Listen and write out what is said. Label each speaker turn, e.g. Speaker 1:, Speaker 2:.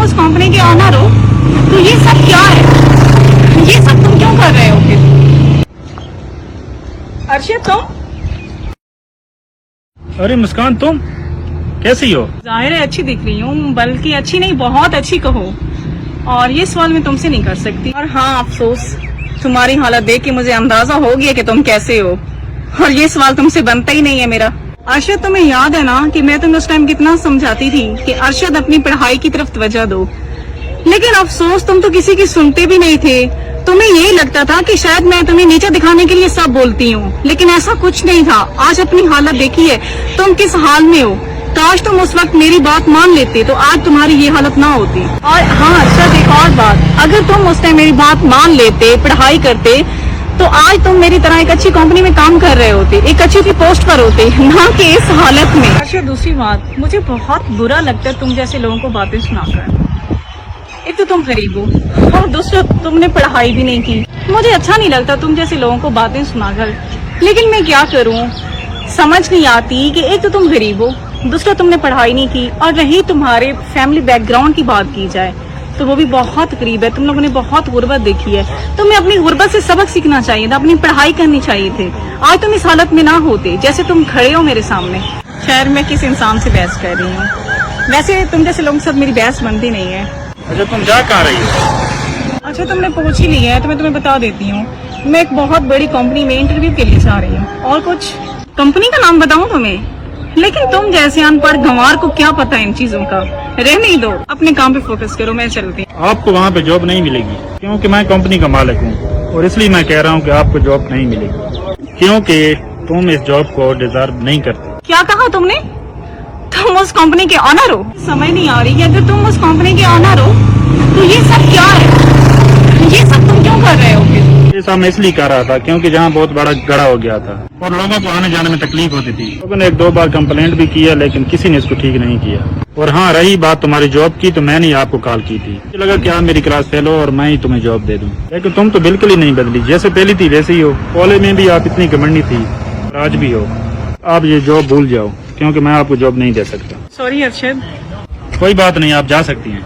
Speaker 1: उस कंपनी के ऑनर हो तो ये सब क्या है? ये सब तुम क्यों कर रहे हो फिर? अर्शद तुम?
Speaker 2: अरे मुस्कान, तुम कैसी हो?
Speaker 1: जाहिर है अच्छी दिख रही हूँ, बल्कि अच्छी नहीं बहुत अच्छी कहो। और ये सवाल मैं तुमसे नहीं कर सकती। और हाँ, अफसोस तुम्हारी हालत देख के मुझे अंदाजा हो गया कि तुम कैसे हो, और ये सवाल तुमसे बनता ही नहीं है मेरा। अर्शद, तुम्हें याद है ना कि मैं तुम्हें उस टाइम कितना समझाती थी कि अर्शद अपनी पढ़ाई की तरफ तवज्जो दो, लेकिन अफसोस तुम तो किसी की सुनते भी नहीं थे। तुम्हें यही लगता था कि शायद मैं तुम्हें नीचे दिखाने के लिए सब बोलती हूँ, लेकिन ऐसा कुछ नहीं था। आज अपनी हालत देखी है, तुम किस हाल में हो। काश तुम उस वक्त मेरी बात मान लेते तो आज तुम्हारी ये हालत ना होती। और हाँ अर्शद, एक और बात, अगर तुम उस टाइम मेरी बात मान लेते, पढ़ाई करते, तो आज तुम मेरी तरह एक अच्छी कंपनी में काम कर रहे होते, एक अच्छी सी पोस्ट पर होते, ना कि इस हालत में। अच्छा, दूसरी बात, मुझे बहुत बुरा लगता है तुम जैसे लोगों को बातें सुनाकर। एक तो तुम गरीब हो और दूसरा तुमने पढ़ाई भी नहीं की। मुझे अच्छा नहीं लगता तुम जैसे लोगों को बातें सुनाकर, लेकिन मैं क्या करूं, समझ नहीं आती कि एक तो तुम गरीब हो, दूसरा तुमने पढ़ाई नहीं की, और रही तुम्हारे फैमिली बैकग्राउंड की बात की जाए तो वो भी बहुत करीब है। तुम लोगों ने बहुत गुर्बत देखी है, तुम्हें अपनी गुर्बत से सबक सीखना चाहिए था, अपनी पढ़ाई करनी चाहिए थे। आज तुम इस हालत में ना होते जैसे तुम खड़े हो मेरे सामने। खैर, मैं किस इंसान से बहस कर रही हूँ, वैसे तुम जैसे लोगों के साथ मेरी बहस बनती नहीं है।
Speaker 2: अच्छा, तुम जा कहाँ रही हो?
Speaker 1: अच्छा, तुमने पूछ ही लिया है तो मैं तुम्हें बता देती हूँ। मैं एक बहुत बड़ी कंपनी में इंटरव्यू के लिए जा रही हूँ। और कुछ कंपनी का नाम बताऊँ तुम्हें? लेकिन तुम जैसे अनपढ़ गंवार को क्या पता इन चीजों का। रहने ही दो, अपने काम पे फोकस करो, मैं चलती हूँ।
Speaker 2: आपको वहाँ पे जॉब नहीं मिलेगी, क्योंकि मैं कंपनी का मालिक हूँ, और इसलिए मैं कह रहा हूँ कि आपको जॉब नहीं मिलेगी, क्योंकि तुम इस जॉब को डिजर्व नहीं करते।
Speaker 1: क्या कहा तुमने? तुम उस कंपनी के ऑनर हो? समझ नहीं आ रही कि अगर तुम उस कंपनी के ऑनर हो तो ये सब क्या है? ये सब तुम क्यों कर रहे हो फिर?
Speaker 2: ये सब मैं इसलिए कर रहा था क्योंकि जहाँ बहुत बड़ा गड़ा हो गया था और लोगों को आने जाने में तकलीफ होती थी। लोगों ने 1-2 बार कंप्लेंट भी किया, लेकिन किसी ने इसको ठीक नहीं किया। और हाँ, रही बात तुम्हारी जॉब की, तो मैंने आपको कॉल की थी। मुझे लगा कि आप मेरी क्लास फेल हो और मैं ही तुम्हें जॉब दे दूं, लेकिन तुम तो बिल्कुल ही नहीं बदली। जैसे पहली थी वैसे ही हो। कॉलेज में भी आप इतनी घमंडी थी और आज भी हो। आप ये जॉब भूल जाओ, क्योंकि मैं आपको जॉब नहीं दे सकता।
Speaker 1: सॉरी अर्शद।
Speaker 2: कोई बात नहीं, आप जा सकती हैं।